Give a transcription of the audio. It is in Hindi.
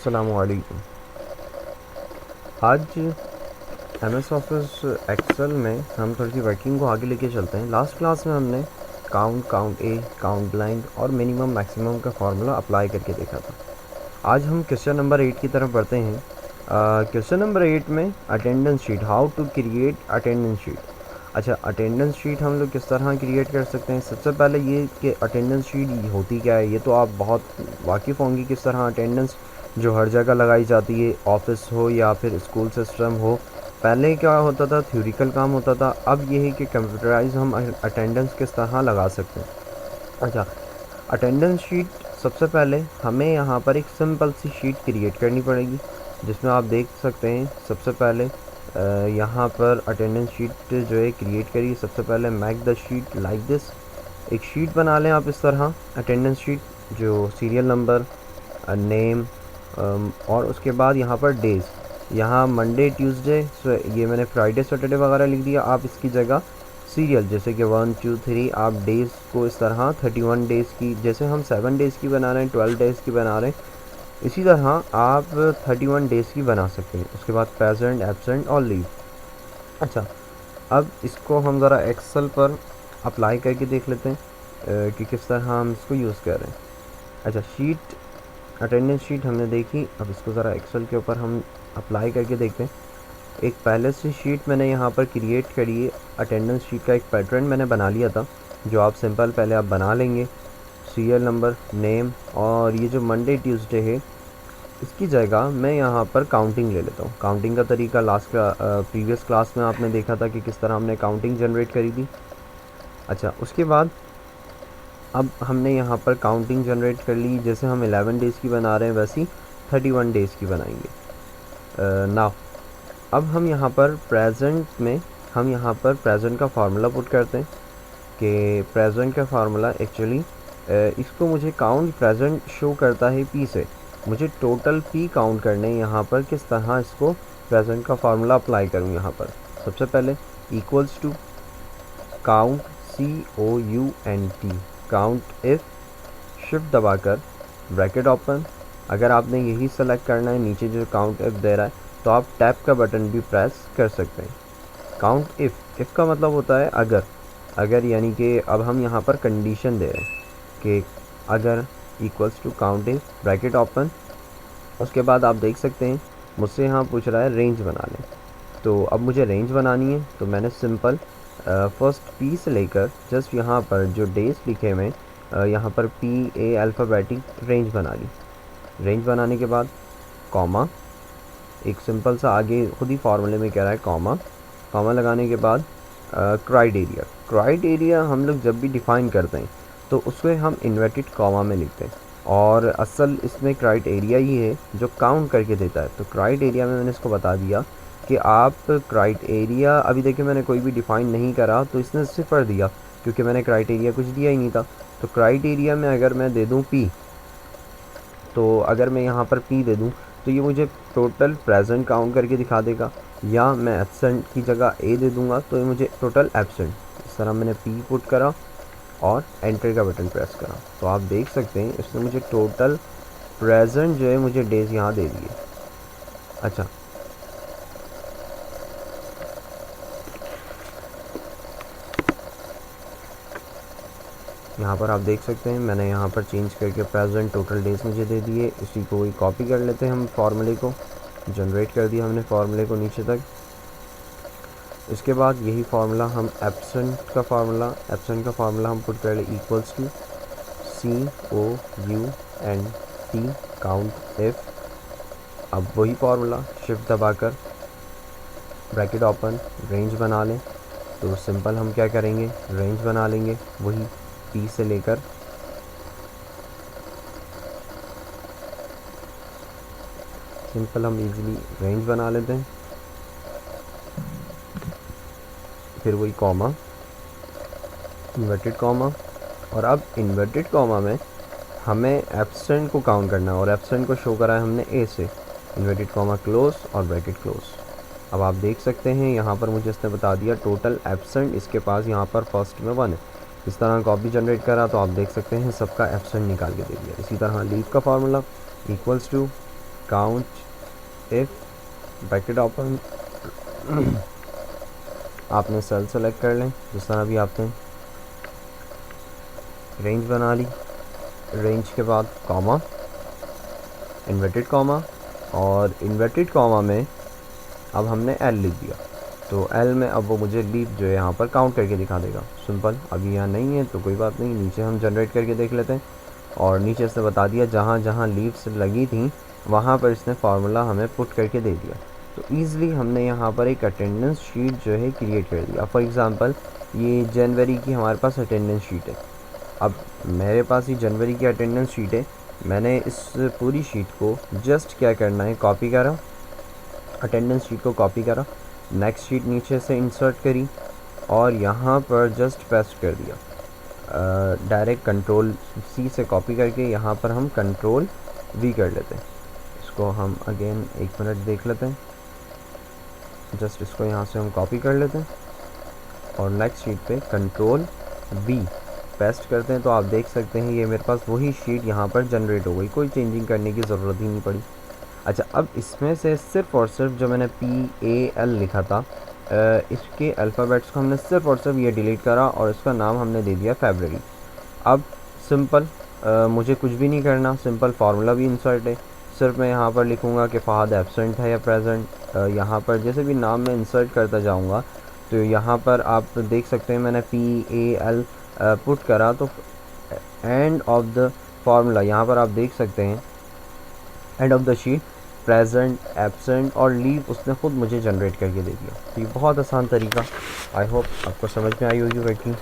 अस्सलामुअलैकुम। आज एमएस ऑफिस एक्सेल में हम थोड़ी सी वर्किंग को आगे लेके चलते हैं। लास्ट क्लास में हमने काउंट ए, काउंट ब्लाइंड और मिनिमम मैक्सिमम का फार्मूला अप्लाई करके देखा था। आज हम क्वेश्चन नंबर 8 की तरफ बढ़ते हैं। क्वेश्चन नंबर 8 में attendance sheet, how to create attendance sheet. अच्छा, अटेंडेंस शीट हम लोग किस तरह क्रिएट कर सकते हैं। सबसे पहले ये कि अटेंडेंस शीट होती क्या है, ये तो आप बहुत वाकिफ़ होंगी। किस तरह अटेंडेंस जो हर जगह लगाई जाती है, ऑफिस हो या फिर स्कूल सिस्टम हो। पहले क्या होता था, थ्योरिकल काम होता था। अब ये है कि कंप्यूटराइज हम अटेंडेंस किस तरह लगा सकते हैं। अच्छा, अटेंडेंस शीट सबसे पहले हमें यहाँ पर एक सिंपल सी शीट क्रिएट करनी पड़ेगी, जिसमें आप देख सकते हैं सबसे पहले यहाँ पर अटेंडेंस शीट जो है क्रिएट करिए। सबसे पहले make the sheet like this, एक शीट बना लें आप इस तरह अटेंडेंस शीट, जो सीरियल नंबर, नेम और उसके बाद यहाँ पर डेज़, यहाँ मंडे ट्यूसडे, ये मैंने फ्राइडे सैटरडे वगैरह लिख दिया। आप इसकी जगह सीरियल जैसे कि 1 2 3 आप डेज़ को इस तरह 31 डेज़ की, जैसे हम 7 डेज़ की बना रहे हैं, 12 डेज़ की बना रहे हैं, इसी तरह आप 31 डेज़ की बना सकते हैं। उसके बाद प्रेजेंट, एब्सेंट और लीव। अच्छा, अब इसको हम ज़रा एक्सेल पर अप्लाई करके देख लेते हैं कि किस तरह हम इसको यूज़ कर रहे हैं। अच्छा, शीट अटेंडेंस शीट हमने देखी, अब इसको ज़रा एक्सेल के ऊपर हम अप्लाई करके देखते हैं। एक पहले से शीट मैंने यहाँ पर क्रिएट करी है। अटेंडेंस शीट का एक पैटर्न मैंने बना लिया था, जो आप सिंपल पहले आप बना लेंगे। सीरियल नंबर, नेम और ये जो मंडे ट्यूसडे है, इसकी जगह मैं यहाँ पर काउंटिंग ले लेता हूँ। काउंटिंग का तरीका प्रीवियस क्लास में आपने देखा था कि किस तरह हमने काउंटिंग जनरेट करी थी। अच्छा, उसके बाद अब हमने यहाँ पर काउंटिंग जनरेट कर ली। जैसे हम 11 डेज़ की बना रहे हैं, वैसी 31 डेज़ की बनाएंगे। नाउ अब हम यहाँ पर प्रेजेंट में हम यहाँ पर प्रेजेंट का फार्मूला पुट करते हैं कि प्रेजेंट का फार्मूला एक्चुअली इसको मुझे काउंट प्रेजेंट शो करता है पी से, मुझे टोटल पी काउंट करने यहाँ पर किस तरह इसको प्रेजेंट का फार्मूला अप्लाई करूँ। यहाँ पर सबसे पहले equals to count, COUNT, count if, shift दबाकर ब्रैकेट ओपन। अगर आपने यही सेलेक्ट करना है, नीचे जो काउंट इफ़ दे रहा है, तो आप टैप का बटन भी प्रेस कर सकते हैं। काउंट इफ़ का मतलब होता है अगर यानी कि अब हम यहाँ पर कंडीशन दे रहे हैं कि अगर equals to count if bracket open. उसके बाद आप देख सकते हैं मुझसे यहाँ पूछ रहा है रेंज बना लें। तो अब मुझे रेंज बनानी है, तो मैंने सिंपल फर्स्ट पी से लेकर जस्ट यहाँ पर जो डेज लिखे हुए यहाँ पर PA अल्फ़ाबेटिक रेंज बना ली। रेंज बनाने के बाद कॉमा, एक सिंपल सा आगे खुद ही फार्मूले में कह रहा है कॉमा लगाने के बाद क्राइटेरिया हम लोग जब भी डिफ़ाइन करते हैं तो उसमें हम इन्वर्टेड कॉमा में लिखते हैं, और असल इसमें क्राइटेरिया ही है जो काउंट करके देता है। तो क्राइटेरिया में मैंने इसको बता दिया कि आप क्राइटेरिया, अभी देखिए मैंने कोई भी डिफ़ाइन नहीं करा तो इसने सिफर दिया, क्योंकि मैंने क्राइटेरिया कुछ दिया ही नहीं था। तो क्राइटेरिया में अगर मैं दे दूँ P, तो अगर मैं यहाँ पर P दे दूँ तो ये मुझे टोटल प्रेजेंट काउंट करके दिखा देगा, या मैं एब्सेंट की जगह A दे दूँगा तो ये मुझे टोटल एब्सेंट। इस तरह मैंने P पुट करा और एंटर का बटन प्रेस करा, तो आप देख सकते हैं इसने मुझे टोटल प्रेजेंट जो है मुझे डेज यहाँ दे दिए। अच्छा, यहाँ पर आप देख सकते हैं मैंने यहाँ पर चेंज करके प्रेजेंट टोटल डेज मुझे दे दिए। इसी को ही कॉपी कर लेते हैं हम, फार्मूले को जनरेट कर दिया हमने फार्मूले को नीचे तक। इसके बाद यही फार्मूला हम एब्सेंट का फार्मूला हम पुट कर ले, equals to COUNT count if. अब वही फार्मूला शिफ्ट दबाकर ब्रैकेट ओपन, रेंज बना लें। तो सिंपल हम क्या करेंगे, रेंज बना लेंगे वही P से लेकर सिंपल हम इजीली रेंज बना लेते हैं। फिर वही कॉमा, इन्वर्टेड कॉमा, और अब इन्वर्टेड कॉमा में हमें एब्सेंट को काउंट करना है, और एब्सेंट को शो करा है हमने A से, इन्वर्टेड कॉमा क्लोज और ब्रैकेट क्लोज। अब आप देख सकते हैं यहाँ पर मुझे इसने बता दिया टोटल एब्सेंट इसके पास यहाँ पर फर्स्ट में 1 है। इस तरह कॉपी जनरेट करा तो आप देख सकते हैं सबका एब्सेंट निकाल के दे दिया। इसी तरह लीव का formula equals to count if bracket open, आपने सेल सेलेक्ट कर लें जिस तरह भी आपने रेंज बना ली। रेंज के बाद कॉमा, इन्वर्टेड कॉमा, और इन्वर्टेड कॉमा में अब हमने एल लिख दिया, तो एल में अब वो मुझे लीफ जो है यहाँ पर काउंट करके दिखा देगा। सिंपल, अभी यहाँ नहीं है तो कोई बात नहीं, नीचे हम जनरेट करके देख लेते हैं। और नीचे से बता दिया जहाँ जहाँ लीव्स लगी थी वहाँ पर इसने फार्मूला हमें पुट करके दे दिया। तो ईज़िली हमने यहाँ पर एक अटेंडेंस शीट जो है क्रिएट कर दिया। फॉर एग्ज़ाम्पल ये जनवरी की हमारे पास अटेंडेंस शीट है। अब मेरे पास ही जनवरी की अटेंडेंस शीट है, मैंने इस पूरी शीट को जस्ट क्या करना है, कॉपी करा, अटेंडेंस शीट को कॉपी करा, नेक्स्ट शीट नीचे से इंसर्ट करी और यहाँ पर जस्ट पेस्ट कर दिया। डायरेक्ट कंट्रोल सी से कॉपी करके यहाँ पर हम कंट्रोल वी कर लेते हैं। इसको हम अगेन 1 मिनट देख लेते हैं। जस्ट इसको यहाँ से हम कॉपी कर लेते हैं और नेक्स्ट शीट पे कंट्रोल वी पेस्ट करते हैं, तो आप देख सकते हैं ये मेरे पास वही शीट यहाँ पर जनरेट हो गई, कोई चेंजिंग करने की ज़रूरत ही नहीं पड़ी। अच्छा, अब इसमें से सिर्फ़ और सिर्फ जो मैंने PAL लिखा था, इसके अल्फ़ाबेट्स को हमने सिर्फ़ और सिर्फ ये डिलीट करा और इसका नाम हमने दे दिया फरवरी। अब सिंपल, मुझे कुछ भी नहीं करना, सिंपल फार्मूला भी इंसर्ट है। सिर्फ मैं यहाँ पर लिखूँगा कि फ़हद एब्सेंट है या प्रेजेंट। यहाँ पर जैसे भी नाम मैं इंसर्ट करता जाऊँगा तो यहाँ पर आप देख सकते हैं मैंने PAL पुट करा, तो एंड ऑफ द फार्मूला यहाँ पर आप देख सकते हैं, end of the sheet present, absent और लीव उसने ख़ुद मुझे जनरेट करके दे दिया। तो ये बहुत आसान तरीका, आई होप आपको समझ में आई होगी वर्किंग।